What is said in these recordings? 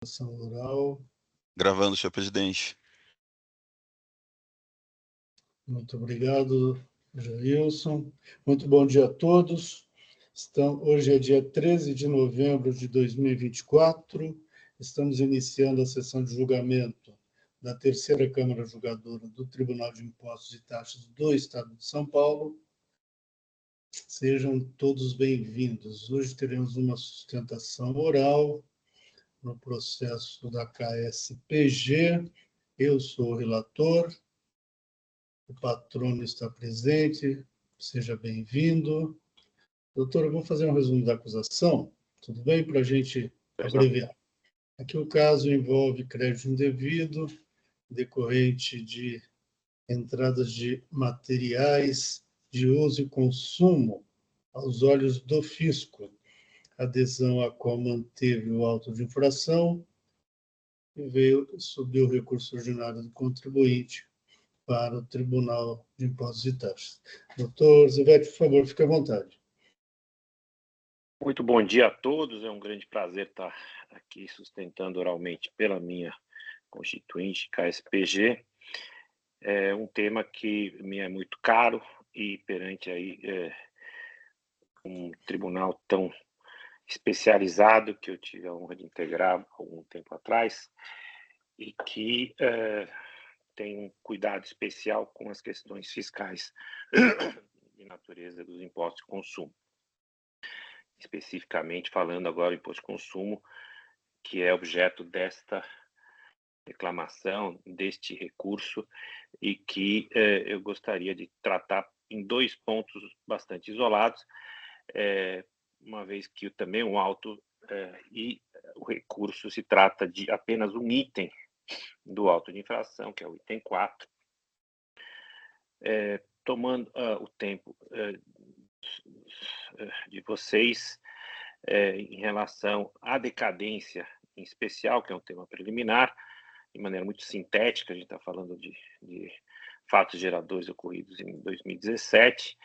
Ação oral. Gravando, senhor presidente. Muito obrigado, Jailson. Muito bom dia a todos. Hoje é dia 13 de novembro de 2024. Estamos iniciando a sessão de julgamento da terceira Câmara Julgadora do Tribunal de Impostos e Taxas do Estado de São Paulo. Sejam todos bem-vindos. Hoje teremos uma sustentação oral no processo da KSPG. Eu sou o relator, o patrono está presente, seja bem-vindo. Doutor, eu vou fazer um resumo da acusação, tudo bem? Para a gente abreviar. Aqui o caso envolve crédito indevido, decorrente de entradas de materiais de uso e consumo aos olhos do fisco, adesão a qual manteve o auto de infração e subiu o recurso ordinário do contribuinte para o Tribunal de Impostos e Taxas. Doutor Zivete, por favor, fique à vontade. Muito bom dia a todos, é um grande prazer estar aqui sustentando oralmente pela minha constituinte KSPG. É um tema que me é muito caro e perante aí um tribunal tão especializado que eu tive a honra de integrar há algum tempo atrás e que tem um cuidado especial com as questões fiscais de natureza dos impostos de consumo. Especificamente falando agora do imposto de consumo, que é objeto desta reclamação, deste recurso, e que eu gostaria de tratar em dois pontos bastante isolados, uma vez que também o auto e o recurso se trata de apenas um item do auto de infração, que é o item 4, tomando o tempo de vocês em relação à decadência em especial, que é um tema preliminar, de maneira muito sintética, a gente está falando de fatos geradores ocorridos em 2017,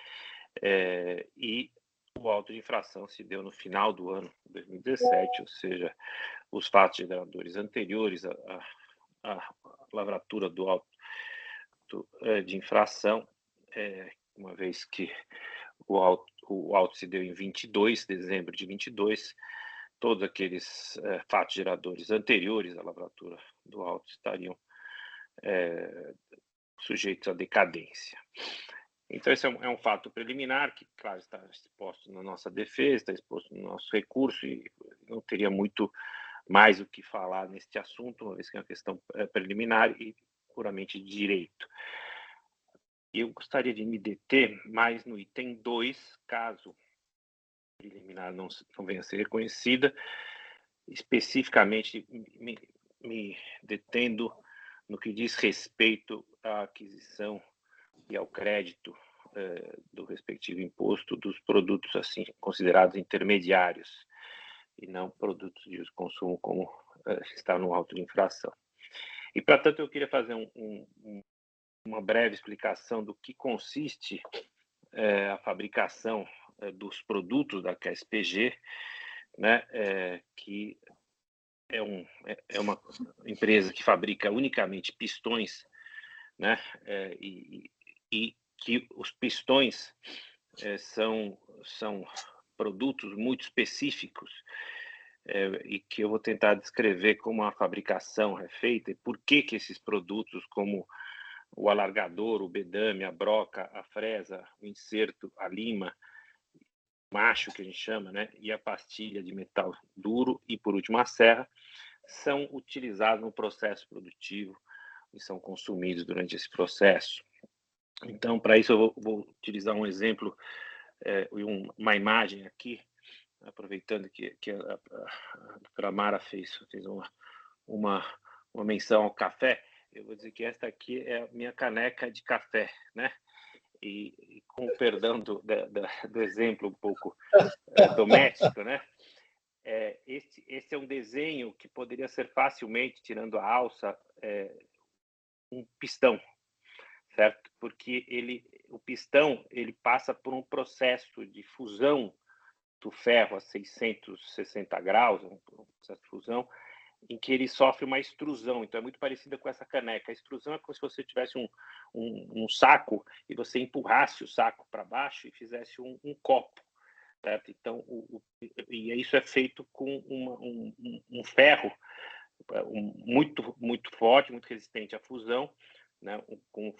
e o auto de infração se deu no final do ano de 2017, ou seja, os fatos geradores anteriores à lavratura do auto de infração, uma vez que o auto se deu em 22 de dezembro de 22, todos aqueles fatos geradores anteriores à lavratura do auto estariam sujeitos à decadência. Então, esse é um fato preliminar que, claro, está exposto na nossa defesa, está exposto no nosso recurso e não teria muito mais o que falar neste assunto, uma vez que é uma questão preliminar e puramente de direito. Eu gostaria de me deter mais no item 2, caso preliminar não venha a ser reconhecida, especificamente me detendo no que diz respeito à aquisição e ao crédito do respectivo imposto dos produtos assim considerados intermediários e não produtos de uso e consumo como está no auto de infração. E, portanto, eu queria fazer uma breve explicação do que consiste a fabricação dos produtos da KSPG, né, que é uma empresa que fabrica unicamente pistões, né, e que os pistões são produtos muito específicos e que eu vou tentar descrever como a fabricação é feita e por que esses produtos, como o alargador, o bedame, a broca, a fresa, o inserto, a lima, o macho, que a gente chama, né, e a pastilha de metal duro e, por último, a serra, são utilizados no processo produtivo e são consumidos durante esse processo. Então, para isso, eu vou utilizar um exemplo, uma imagem aqui, aproveitando que a doutora Mara fez uma menção ao café. Eu vou dizer que esta aqui é a minha caneca de café, né? E com o perdão do exemplo um pouco doméstico, né? Esse é um desenho que poderia ser facilmente, tirando a alça, um pistão, certo? Porque o pistão ele passa por um processo de fusão do ferro a 660 graus, um processo de fusão, em que ele sofre uma extrusão. Então, é muito parecida com essa caneca. A extrusão é como se você tivesse um saco e você empurrasse o saco para baixo e fizesse um copo. Certo? Então, e isso é feito com um ferro muito forte, muito resistente à fusão, né? Com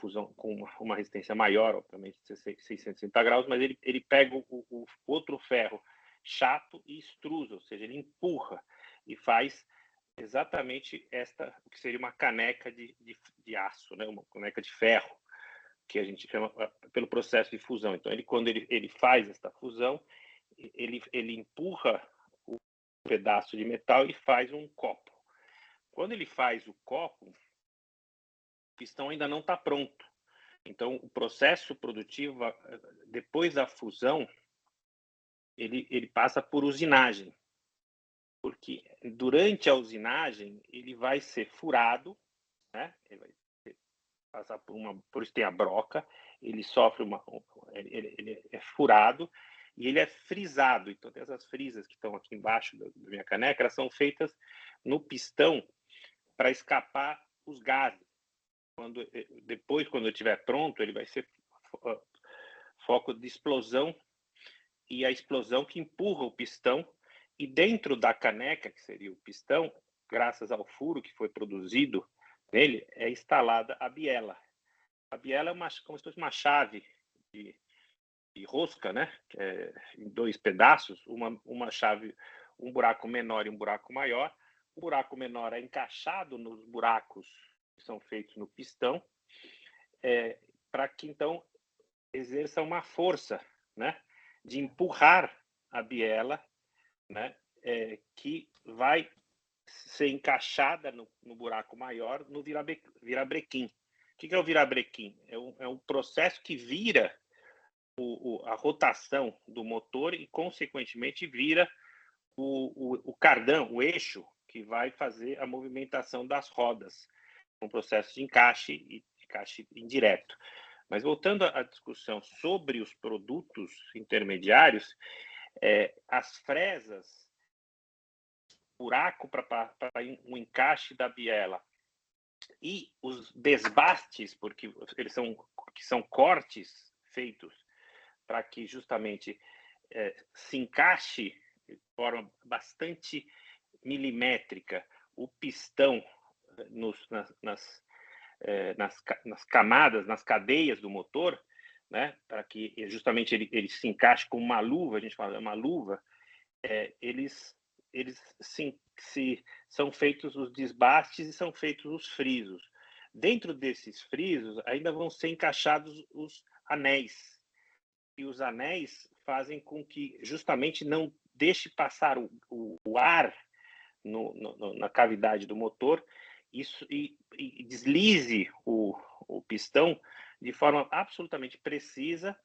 uma resistência maior, obviamente, de 660 graus, mas ele pega o outro ferro chato e extrusa, ou seja, ele empurra e faz exatamente o que seria uma caneca de aço, né? Uma caneca de ferro, que a gente chama pelo processo de fusão. Então, quando ele faz esta fusão, ele empurra o pedaço de metal e faz um copo. Quando ele faz o copo, o pistão ainda não está pronto. Então, o processo produtivo, depois da fusão, ele passa por usinagem. Porque durante a usinagem, ele vai ser furado, né? Ele vai passar por isso tem a broca, ele sofre ele é furado e ele é frisado. Então, essas frisas que estão aqui embaixo da minha caneca, elas são feitas no pistão para escapar os gases. Depois, quando eu estiver pronto, ele vai ser foco de explosão, e a explosão que empurra o pistão, e dentro da caneca, que seria o pistão, graças ao furo que foi produzido nele, é instalada a biela. A biela é como se fosse uma chave de rosca, né? Em 2 pedaços, uma chave, um buraco menor e um buraco maior. O buraco menor é encaixado nos buracos que são feitos no pistão, para que, então, exerça uma força, né? De empurrar a biela, né? Que vai ser encaixada no buraco maior, no virabrequim. O que é o virabrequim? É um processo que vira a rotação do motor e, consequentemente, vira o cardão, o eixo, que vai fazer a movimentação das rodas. Um processo de encaixe e encaixe indireto. Mas voltando à discussão sobre os produtos intermediários, as fresas, buraco para um encaixe da biela e os desbastes, porque eles são cortes feitos para que justamente se encaixe de forma bastante milimétrica o pistão nas camadas, nas cadeias do motor, né, para que justamente ele se encaixe com uma luva, a gente fala uma luva, eles são feitos os desbastes e são feitos os frisos. Dentro desses frisos ainda vão ser encaixados os anéis, e os anéis fazem com que justamente não deixe passar o ar na cavidade do motor, isso e deslize o pistão de forma absolutamente precisa,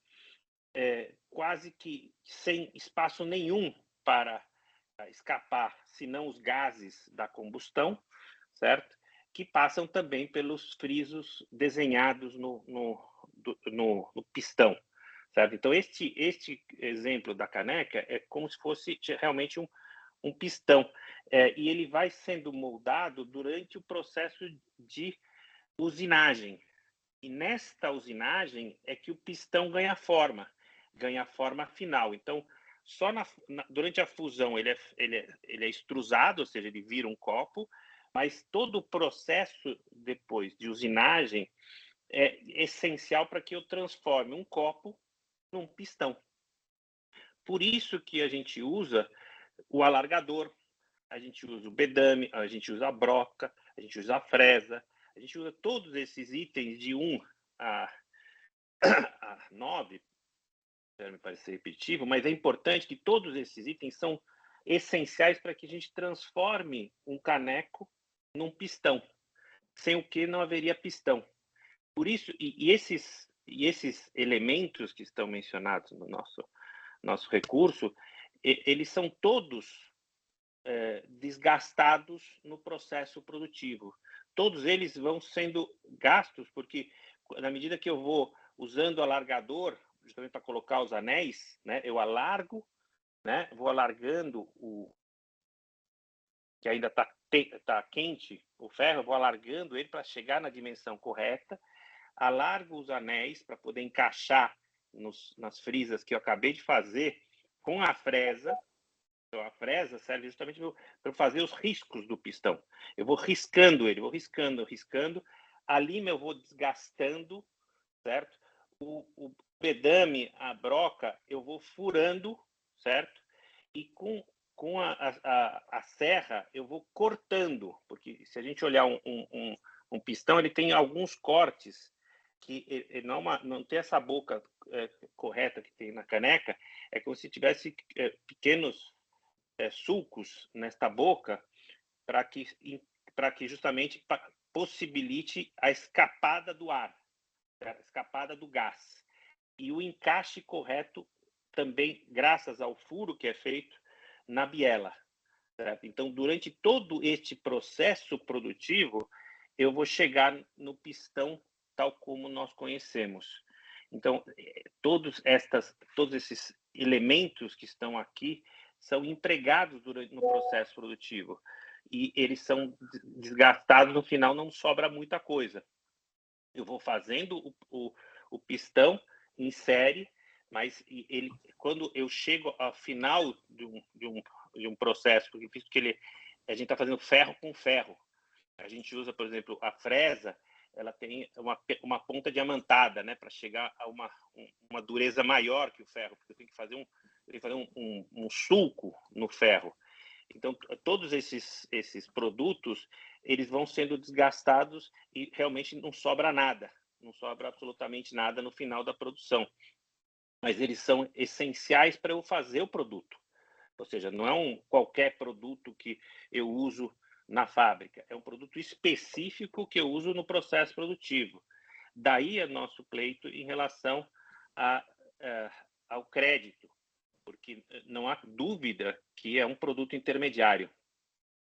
quase que sem espaço nenhum para escapar, senão os gases da combustão, certo? Que passam também pelos frisos desenhados no pistão, certo? Então, este exemplo da caneca é como se fosse realmente um pistão, e ele vai sendo moldado durante o processo de usinagem. E nesta usinagem é que o pistão ganha forma final. Então, só durante a fusão ele é extrusado, ou seja, ele vira um copo, mas todo o processo depois de usinagem é essencial para que eu transforme um copo num pistão. Por isso que a gente usa o alargador, a gente usa o bedame, a gente usa a broca, a gente usa a fresa, a gente usa todos esses itens de 1 a 9, me parece repetitivo, mas é importante que todos esses itens são essenciais para que a gente transforme um caneco num pistão, sem o que não haveria pistão. Por isso, e esses elementos que estão mencionados no nosso recurso, eles são todos desgastados no processo produtivo. Todos eles vão sendo gastos, porque na medida que eu vou usando o alargador, justamente para colocar os anéis, né, eu alargo, né, vou alargando que ainda está quente, o ferro, eu vou alargando ele para chegar na dimensão correta, alargo os anéis para poder encaixar nas frisas que eu acabei de fazer com a fresa. Então, a fresa serve justamente para fazer os riscos do pistão. Eu vou riscando ele, vou riscando. A lima eu vou desgastando, certo? O pedame, a broca, eu vou furando, certo? E com a serra, eu vou cortando, porque se a gente olhar um pistão, ele tem alguns cortes que ele não tem essa boca correta que tem na caneca, é como se tivesse pequenos sulcos nesta boca para que justamente possibilite a escapada do ar, a escapada do gás. E o encaixe correto também, graças ao furo que é feito na biela. Certo? Então, durante todo este processo produtivo, eu vou chegar no pistão tal como nós conhecemos. Então, todos esses elementos que estão aqui são empregados no processo produtivo e eles são desgastados, no final não sobra muita coisa. Eu vou fazendo o pistão em série, mas quando eu chego ao final de um processo, porque visto que a gente está fazendo ferro com ferro, a gente usa, por exemplo, a fresa, ela tem uma ponta diamantada, né, para chegar a uma dureza maior que o ferro, porque eu tenho que fazer um sulco no ferro. Então, todos esses produtos, eles vão sendo desgastados e realmente não sobra nada, não sobra absolutamente nada no final da produção. Mas eles são essenciais para eu fazer o produto. Ou seja, não é qualquer produto que eu uso na fábrica, é um produto específico que eu uso no processo produtivo. Daí é nosso pleito em relação ao crédito, porque não há dúvida que é um produto intermediário.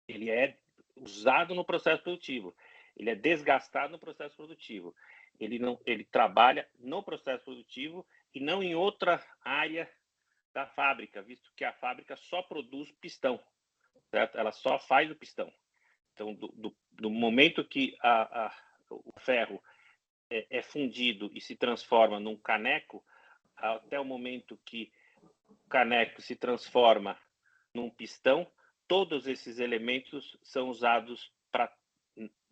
Ele é usado no processo produtivo, ele é desgastado no processo produtivo, ele trabalha no processo produtivo e não em outra área da fábrica, visto que a fábrica só produz pistão, certo? Ela só faz o pistão. Então, do momento que o ferro é fundido e se transforma num caneco, até o momento que o caneco se transforma num pistão, todos esses elementos são usados para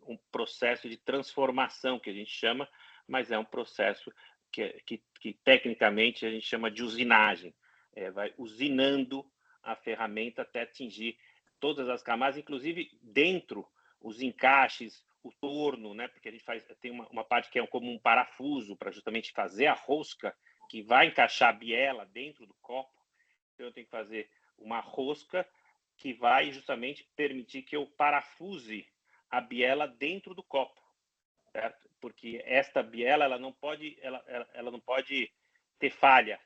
um processo de transformação, que a gente chama, mas é um processo que tecnicamente a gente chama de usinagem. Vai usinando a ferramenta até atingir todas as camadas, inclusive dentro os encaixes, o torno, né? Porque a gente tem uma parte que é como um parafuso para justamente fazer a rosca que vai encaixar a biela dentro do copo. Então eu tenho que fazer uma rosca que vai justamente permitir que eu parafuse a biela dentro do copo, certo? Porque esta biela ela não pode ter falha.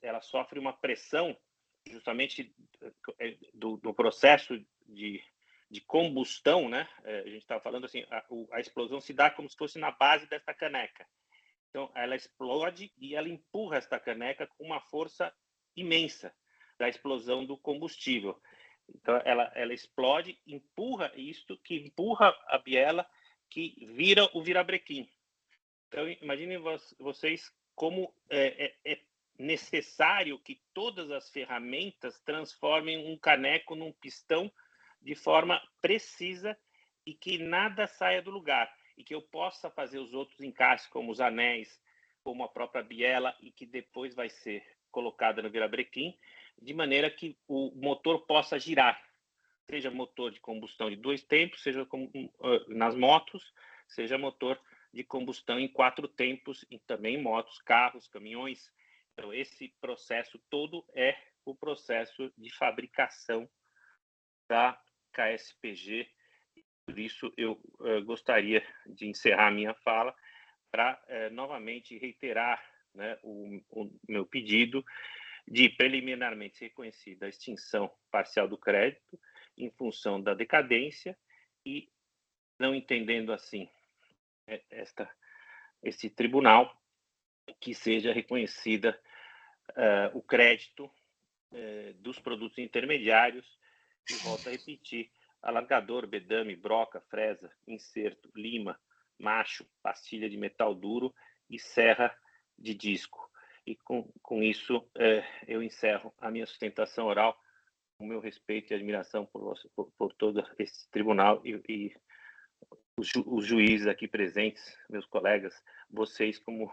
Ela sofre uma pressão justamente do processo de combustão, né? A gente estava falando assim, a explosão se dá como se fosse na base desta caneca. Então, ela explode e ela empurra esta caneca com uma força imensa da explosão do combustível. Então, ela explode, empurra a biela, que vira o virabrequim. Então, imaginem vocês como é necessário que todas as ferramentas transformem um caneco num pistão de forma precisa e que nada saia do lugar. E que eu possa fazer os outros encaixes, como os anéis, como a própria biela, e que depois vai ser colocada no virabrequim, de maneira que o motor possa girar, seja motor de combustão de 2 tempos, seja nas motos, seja motor de combustão em 4 tempos, e também em motos, carros, caminhões. Então, esse processo todo é o processo de fabricação da KSPG. Por isso, eu gostaria de encerrar minha fala para novamente reiterar, né, o meu pedido de preliminarmente reconhecida a extinção parcial do crédito em função da decadência e, não entendendo assim esse tribunal, que seja reconhecida o crédito dos produtos intermediários, e volto a repetir, alargador, bedame, broca, fresa, inserto, lima, macho, pastilha de metal duro e serra de disco. E com isso eu encerro a minha sustentação oral, o meu respeito e admiração por todo esse tribunal e os juízes aqui presentes, meus colegas, vocês como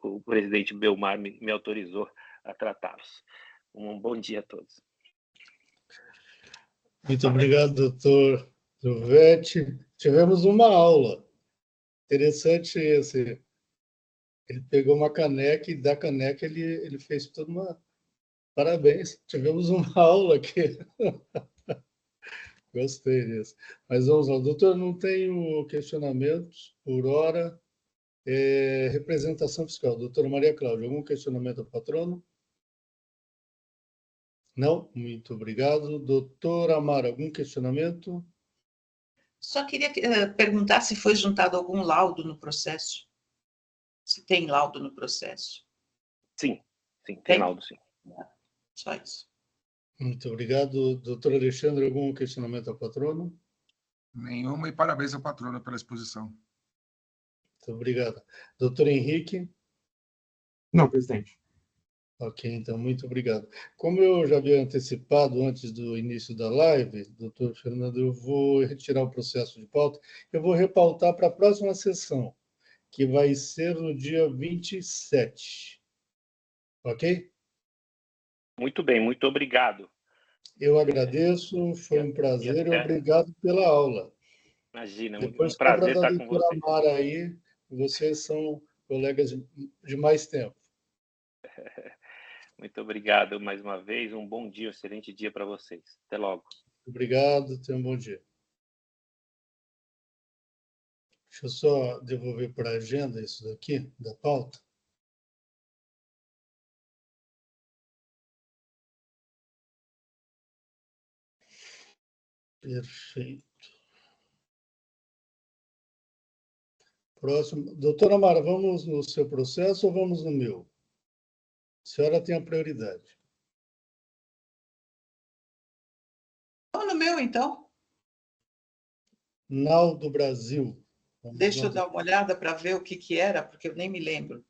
o presidente Belmar me autorizou a tratá-los. Um bom dia a todos. Muito obrigado, doutor Juvete. Tivemos uma aula. Interessante esse. Ele pegou uma caneca e da caneca ele fez toda uma... Parabéns, tivemos uma aula aqui. Gostei disso. Mas vamos lá. Doutor, não tenho questionamentos por hora. Representação fiscal. Doutora Maria Cláudia, algum questionamento ao patrono? Não? Muito obrigado. Doutora Amara, algum questionamento? Só queria perguntar se foi juntado algum laudo no processo. Se tem laudo no processo. Sim, tem laudo, sim. Só isso. Muito obrigado. Doutor Alexandre, algum questionamento ao patrono? Nenhuma, e parabéns ao patrono pela exposição. Muito obrigado. Doutor Henrique? Não, presidente. Ok, então, muito obrigado. Como eu já havia antecipado antes do início da live, doutor Fernando, eu vou retirar o processo de pauta, eu vou repautar para a próxima sessão, que vai ser no dia 27. Ok? Muito bem, muito obrigado. Eu agradeço, foi um prazer e obrigado pela aula. Imagina, Depois, um prazer cobra da estar com doutora vocês. Mara aí, vocês são colegas de mais tempo. Muito obrigado mais uma vez, um bom dia, um excelente dia para vocês. Até logo. Obrigado, tenha um bom dia. Deixa eu só devolver para a agenda isso daqui, da pauta. Perfeito. Próximo. Doutora Mara, vamos no seu processo ou vamos no meu? A senhora tem a prioridade. Vamos no meu, então. Naldo Brasil. Deixa eu dar uma olhada para ver o que era, porque eu nem me lembro.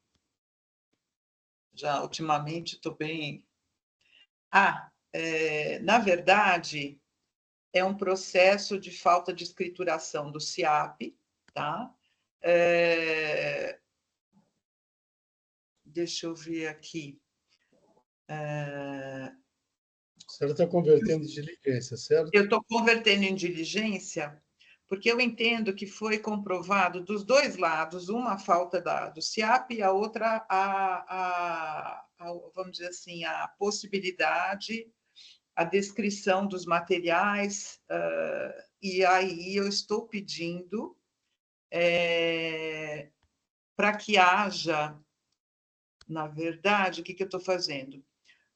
Já, ultimamente, estou bem... na verdade, é um processo de falta de escrituração do SIAP, tá? Deixa eu ver aqui. A senhora está convertendo em diligência, certo? Eu estou convertendo em diligência, porque eu entendo que foi comprovado dos dois lados, uma falta do SIAP e a outra, vamos dizer assim, a possibilidade, a descrição dos materiais, e aí eu estou pedindo para que haja, na verdade, o que eu estou fazendo?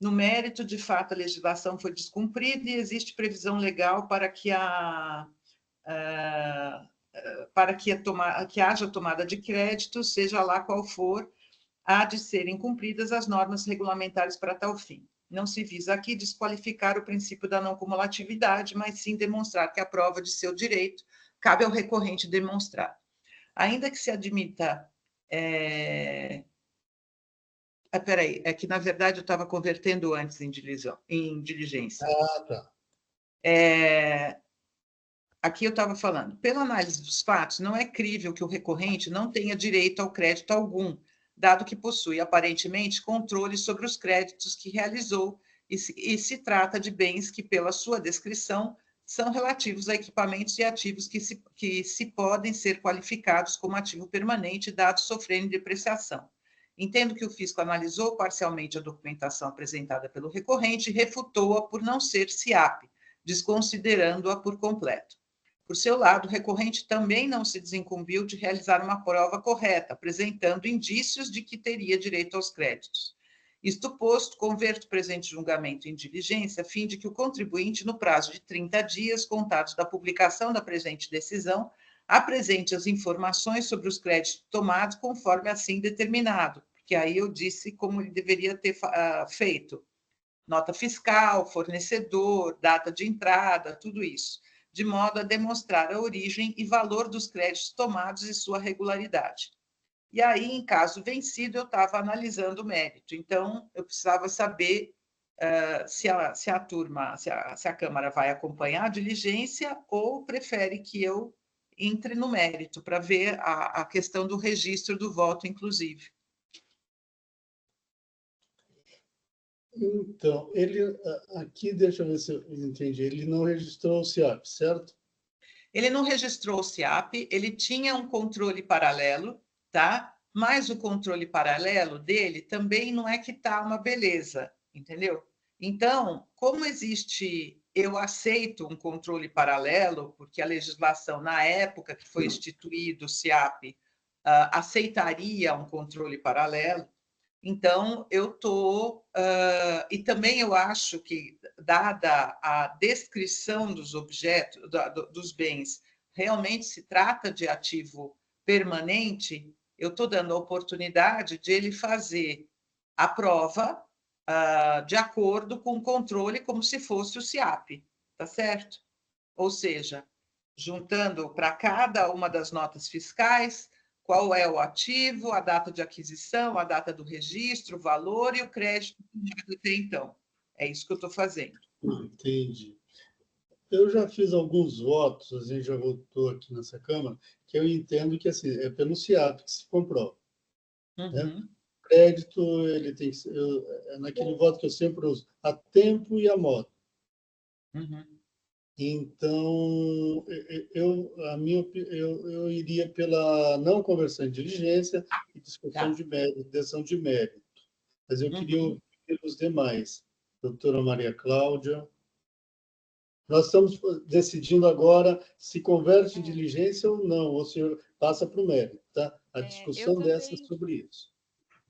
No mérito, de fato, a legislação foi descumprida e existe previsão legal para que haja tomada de crédito, seja lá qual for, há de serem cumpridas as normas regulamentares para tal fim. Não se visa aqui desqualificar o princípio da não cumulatividade, mas sim demonstrar que a prova de seu direito cabe ao recorrente demonstrar. Ainda que se admita... Peraí, é que, na verdade, eu estava convertendo antes em diligência. Tá. Aqui eu estava falando, pela análise dos fatos, não é crível que o recorrente não tenha direito ao crédito algum, dado que possui, aparentemente, controle sobre os créditos que realizou e se trata de bens que, pela sua descrição, são relativos a equipamentos e ativos que se podem ser qualificados como ativo permanente, dado sofrerem depreciação. Entendo que o fisco analisou parcialmente a documentação apresentada pelo recorrente e refutou-a por não ser SIAP, desconsiderando-a por completo. Por seu lado, o recorrente também não se desincumbiu de realizar uma prova correta, apresentando indícios de que teria direito aos créditos. Isto posto, converto o presente julgamento em diligência, a fim de que o contribuinte, no prazo de 30 dias, contados da publicação da presente decisão, apresente as informações sobre os créditos tomados conforme assim determinado, porque aí eu disse como ele deveria ter feito. nota fiscal, fornecedor, data de entrada, tudo isso, de modo a demonstrar a origem e valor dos créditos tomados e sua regularidade. E aí, em caso vencido, eu estava analisando o mérito. Então, eu precisava saber se a Câmara vai acompanhar a diligência ou prefere que eu entre no mérito para ver a questão do registro do voto, inclusive. Então, ele aqui, deixa eu ver se eu entendi, ele não registrou o SIAP, certo? Ele não registrou o SIAP, ele tinha um controle paralelo, tá? Mas o controle paralelo dele também não é que tá uma beleza, entendeu? Então, como existe, eu aceito um controle paralelo, porque a legislação, na época que foi instituído o SIAP, aceitaria um controle paralelo, então eu estou. E também eu acho que, dada a descrição dos objetos, dos bens, realmente se trata de ativo permanente, eu estou dando a oportunidade de ele fazer a prova de acordo com o controle, como se fosse o SIAP, tá certo? Ou seja, juntando para cada uma das notas fiscais qual é o ativo, a data de aquisição, a data do registro, o valor e o crédito até então. É isso que eu estou fazendo. Entendi. Eu já fiz alguns votos, a gente já votou aqui nessa Câmara, que eu entendo que assim, é pelo SIAP que se comprova. Né? Crédito, ele tem que ser, é naquele voto que eu sempre uso, a tempo e a modo. Então, eu iria pela não conversão em diligência e discussão de mérito, decisão de mérito. Mas eu queria ouvir os demais. Doutora Maria Cláudia. Nós estamos decidindo agora se converte em diligência ou não, ou se passa para o mérito. Tá? A discussão dessa sobre isso.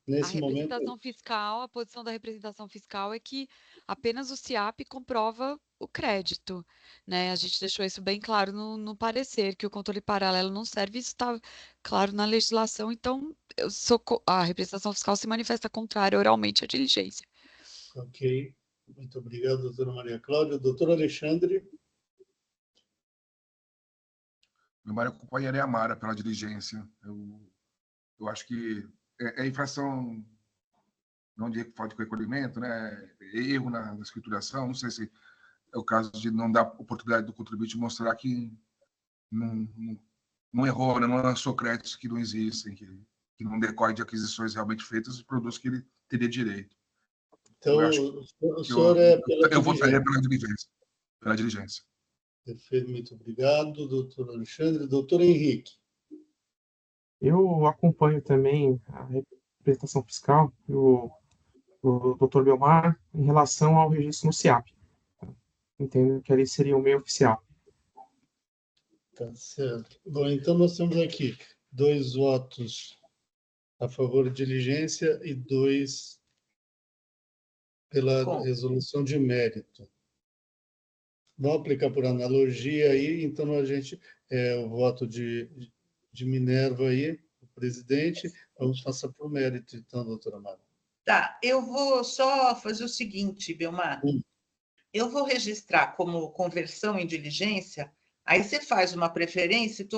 Nesse momento. A posição da representação fiscal é que apenas o SIAP comprova o crédito, né? A gente deixou isso bem claro no parecer, que o controle paralelo não serve, isso está claro na legislação, então a representação fiscal se manifesta contrária oralmente à diligência. Ok, muito obrigado, doutora Maria Cláudia. Doutor Alexandre. Meu marido acompanharia a Mara pela diligência. Eu acho que é infração, não de falta de recolhimento, né? Erro na escrituração, não sei se é o caso de não dar oportunidade do contribuinte mostrar que não errou, né? Não lançou créditos que não existem, que não decorrem de aquisições realmente feitas e produtos que ele teria direito. Então, o senhor é pela eu votaria pela diligência. Perfeito, muito obrigado, doutor Alexandre. Doutor Henrique. Eu acompanho também a representação fiscal do Dr. Belmar em relação ao registro no SIAP. Entendo que ali seria o meio oficial. Tá certo. Bom, então nós temos aqui 2 votos a favor de diligência e 2 pela resolução de mérito. Vamos aplicar por analogia aí, então a gente, o voto de Minerva aí, o presidente, vamos passar por mérito, então, doutora Mara. Tá, eu vou só fazer o seguinte, Belmar. Eu vou registrar como conversão em diligência, aí você faz uma preferência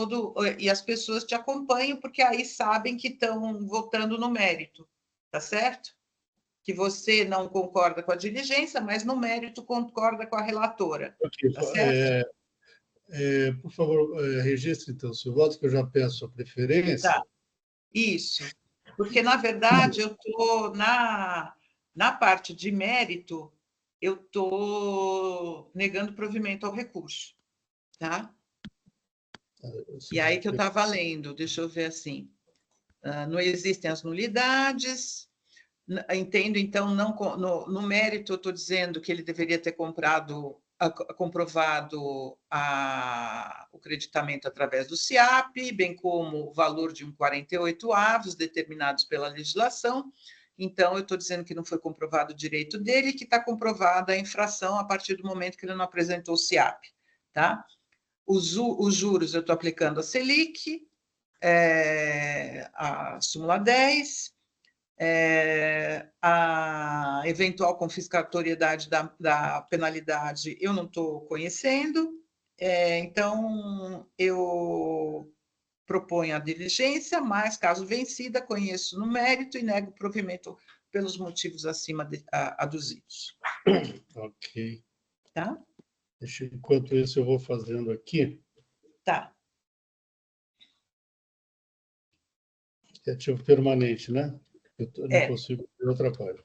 e as pessoas te acompanham, porque aí sabem que estão votando no mérito, tá certo? Que você não concorda com a diligência, mas no mérito concorda com a relatora. Okay. Tá certo? Por favor, registre então o seu voto, que eu já peço a preferência. Tá. Isso. Porque, na verdade, eu estou na parte de mérito, eu estou negando provimento ao recurso. Tá? E aí que eu estava lendo, deixa eu ver assim. Não existem as nulidades. Entendo, então, não, no mérito, eu estou dizendo que ele deveria ter comprovado o creditamento através do SIAP, bem como o valor de 1,48 determinados pela legislação. Então, eu estou dizendo que não foi comprovado o direito dele e que está comprovada a infração a partir do momento que ele não apresentou o SIAP. Tá? Os juros, eu estou aplicando a Selic, a súmula 10, A eventual confiscatoriedade da penalidade eu não estou conhecendo, então eu proponho a diligência, mas, caso vencida, conheço no mérito e nego o provimento pelos motivos acima aduzidos. Ok. Tá? Enquanto isso, eu vou fazendo aqui. Tá. É ativo permanente, né? Eu não consigo ver outra página.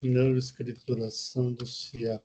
Não escrituração do CIAP.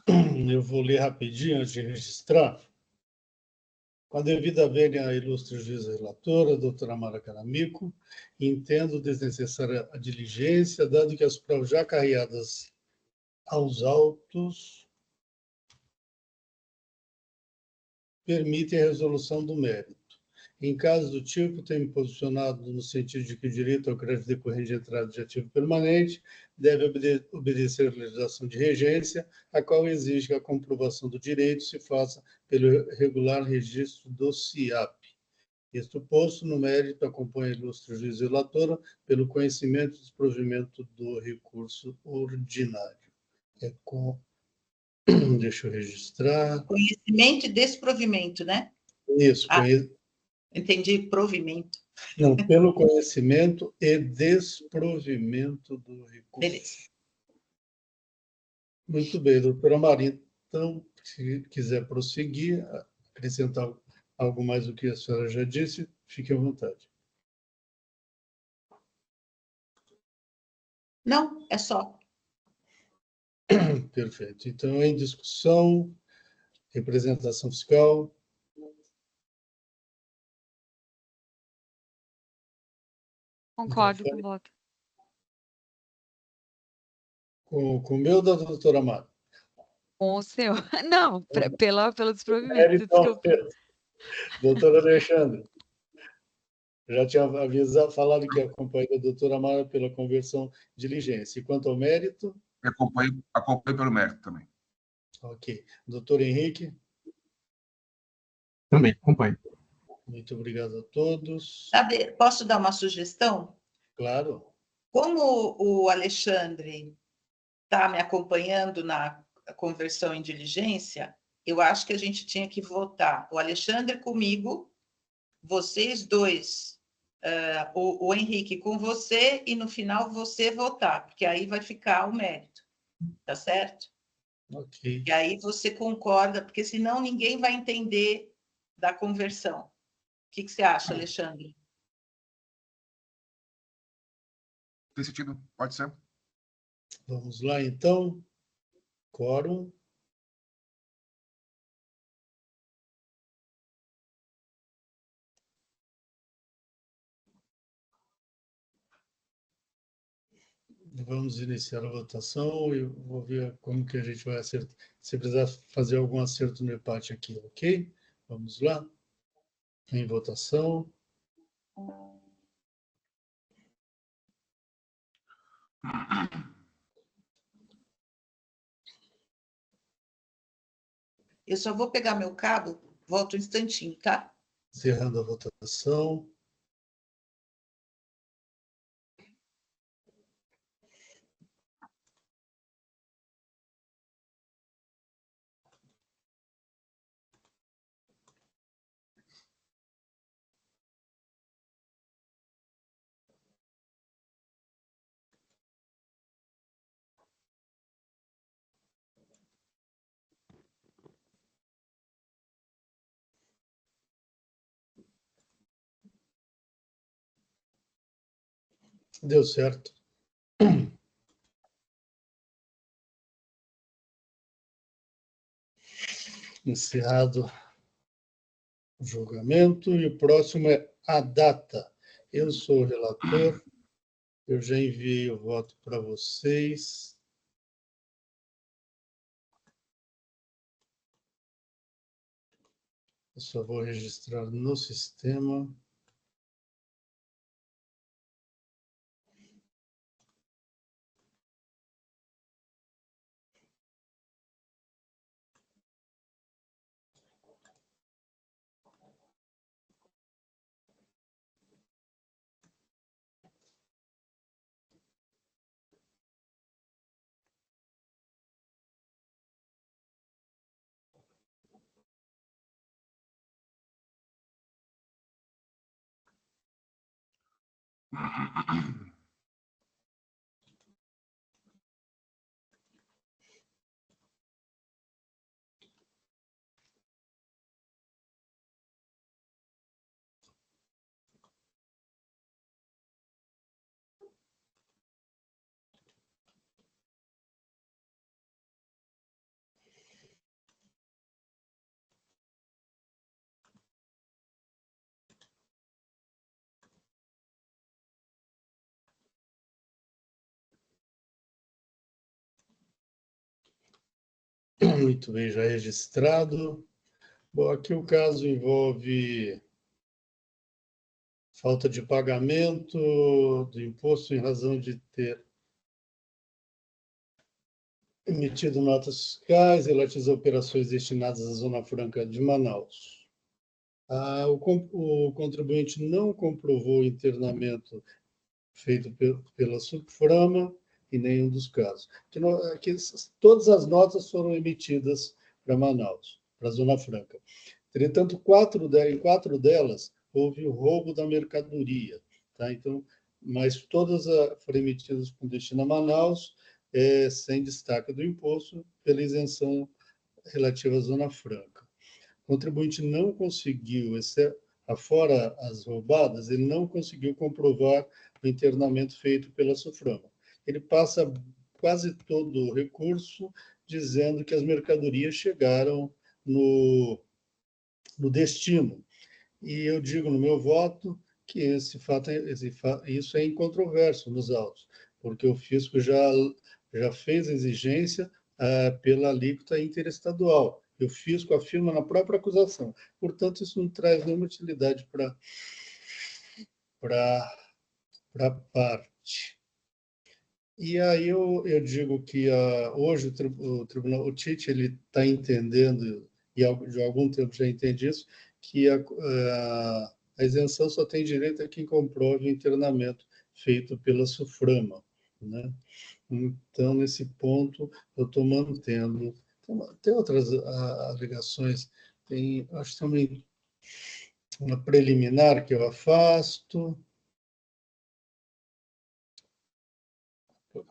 Eu vou ler rapidinho antes de registrar. Com a devida vênia à ilustre juíza relatora, doutora Mara Caramico, entendo desnecessária a diligência, dado que as provas já carreadas aos autos permitem a resolução do mérito. Em caso do tipo, tenho me posicionado no sentido de que o direito ao crédito decorrente de entrada de ativo permanente deve obedecer à legislação de regência, a qual exige que a comprovação do direito se faça pelo regular registro do CIAP. Isto posto, no mérito, acompanha a ilustre juiz relatora pelo conhecimento e desprovimento do recurso ordinário. Deixa eu registrar. Conhecimento e desprovimento, né? Isso, Entendi, provimento. Não, pelo conhecimento e desprovimento do recurso. Beleza. Muito bem, doutora Maria. Então, se quiser prosseguir, acrescentar algo mais do que a senhora já disse, fique à vontade. Não, é só. Perfeito. Então, em discussão, representação fiscal. Concordo com o voto. Com o meu da doutora Mara? Com o seu. Não, pelo desprovimento, desculpa. Doutor Alexandre, já tinha falado que acompanha a doutora Mara pela conversão de diligência. E quanto ao mérito? Acompanho pelo mérito também. Ok. Doutor Henrique? Também, acompanho. Muito obrigado a todos. Posso dar uma sugestão? Claro. Como o Alexandre está me acompanhando na conversão em diligência, eu acho que a gente tinha que votar o Alexandre comigo, vocês dois, o Henrique com você, e no final você votar, porque aí vai ficar o mérito, tá certo? Ok. E aí você concorda, porque senão ninguém vai entender da conversão. O que você acha, Alexandre? Tem sentido? Pode ser. Vamos lá, então. Quórum. Vamos iniciar a votação. Eu vou ver como que a gente vai acertar. Se precisar fazer algum acerto no empate aqui, ok? Vamos lá. Em votação. Eu só vou pegar meu cabo, volto um instantinho, tá? Encerrando a votação. Deu certo. Encerrado o julgamento. E o próximo é a data. Eu sou o relator. Eu já enviei o voto para vocês. Eu só vou registrar no sistema. Muito bem, já registrado. Bom, aqui o caso envolve falta de pagamento do imposto em razão de ter emitido notas fiscais relativas a operações destinadas à Zona Franca de Manaus. O contribuinte não comprovou o internamento feito pela Subframa em nenhum dos casos. Aqui, todas as notas foram emitidas para Manaus, para a Zona Franca. Entretanto, em 4 delas, houve o roubo da mercadoria. Tá? Então, mas todas foram emitidas com destino a Manaus, sem destaque do imposto, pela isenção relativa à Zona Franca. O contribuinte não conseguiu, afora as roubadas, ele não conseguiu comprovar o internamento feito pela Suframa. Ele passa quase todo o recurso dizendo que as mercadorias chegaram no destino. E eu digo no meu voto que isso é incontroverso nos autos, porque o fisco já fez exigência pela alíquota interestadual. E o fisco afirma na própria acusação. Portanto, isso não traz nenhuma utilidade para a parte. E aí eu digo que hoje o tribunal, o Tite, ele está entendendo, e de algum tempo já entende isso, que a isenção só tem direito a quem comprove o internamento feito pela Suframa, né? Então, nesse ponto, eu estou mantendo. Tem outras alegações, acho que também uma preliminar que eu afasto,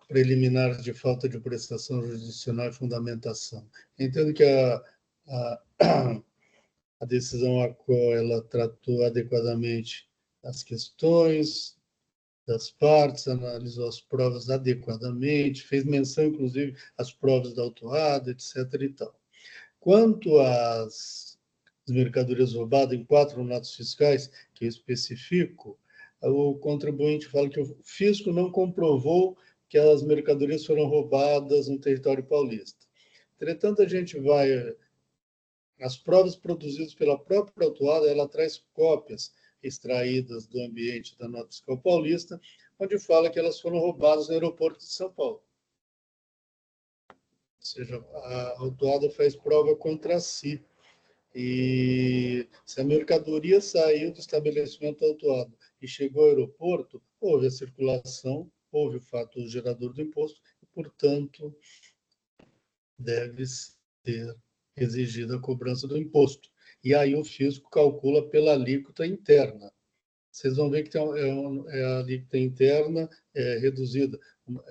preliminar de falta de prestação jurisdicional e fundamentação. Entendo que a decisão a qual ela tratou adequadamente as questões das partes, analisou as provas adequadamente, fez menção, inclusive, às provas da autuada, etc. e tal. Quanto às mercadorias roubadas em 4 notas fiscais, que eu especifico, o contribuinte fala que o fisco não comprovou que as mercadorias foram roubadas no território paulista. Entretanto, a gente vai... As provas produzidas pela própria autuada, ela traz cópias extraídas do ambiente da nota fiscal paulista, onde fala que elas foram roubadas no aeroporto de São Paulo. Ou seja, a autuada faz prova contra si. E se a mercadoria saiu do estabelecimento autuado e chegou ao aeroporto, houve a circulação, houve o fato gerador do imposto, e, portanto, deve ser exigida a cobrança do imposto. E aí o fisco calcula pela alíquota interna. Vocês vão ver que a alíquota interna reduzida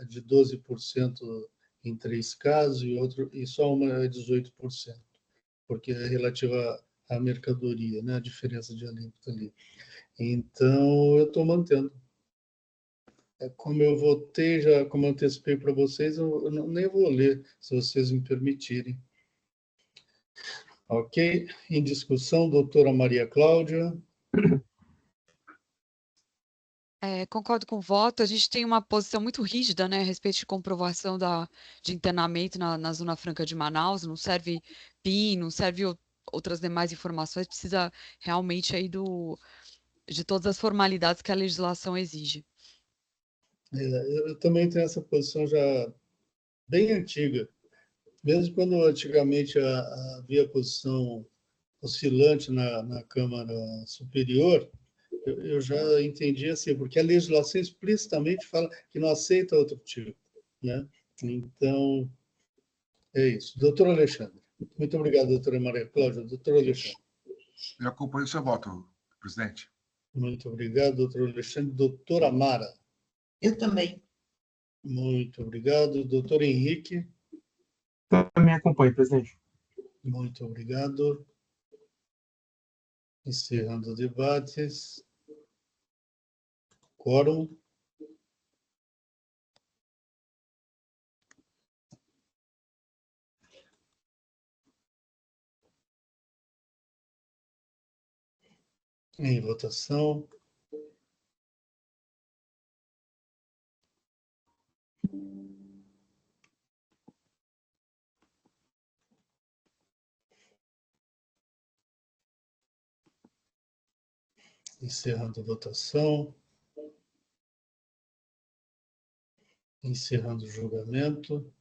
de 12% em 3 casos e só uma é 18%, porque é relativa à mercadoria, né? A diferença de alíquota ali. Então, eu estou mantendo. Como eu votei, como eu antecipei para vocês, eu nem vou ler, se vocês me permitirem. Ok? Em discussão, doutora Maria Cláudia. Concordo com o voto. A gente tem uma posição muito rígida, né, a respeito de comprovação de internamento na Zona Franca de Manaus. Não serve PIN, não serve outras demais informações. Precisa realmente aí de todas as formalidades que a legislação exige. Eu também tenho essa posição já bem antiga. Mesmo quando antigamente havia posição oscilante na Câmara Superior, eu já entendi assim, porque a legislação explicitamente fala que não aceita outro tipo, né? Então, é isso. Doutor Alexandre. Muito obrigado, doutora Maria Cláudia. Doutor Alexandre. Eu acompanho o seu voto, presidente. Muito obrigado, doutor Alexandre. Doutora Mara. Eu também. Muito obrigado. Doutor Henrique. Também acompanho, presidente. Muito obrigado. Encerrando os debates. Quórum. Em votação. Encerrando a votação. Encerrando o julgamento.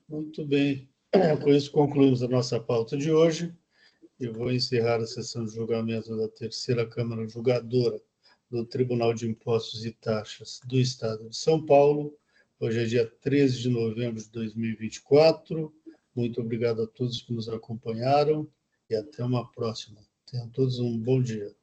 Muito bem. Com isso, concluímos a nossa pauta de hoje. Eu vou encerrar a sessão de julgamento da terceira Câmara Julgadora do Tribunal de Impostos e Taxas do Estado de São Paulo. Hoje é dia 13 de novembro de 2024. Muito obrigado a todos que nos acompanharam e até uma próxima. Tenham todos um bom dia.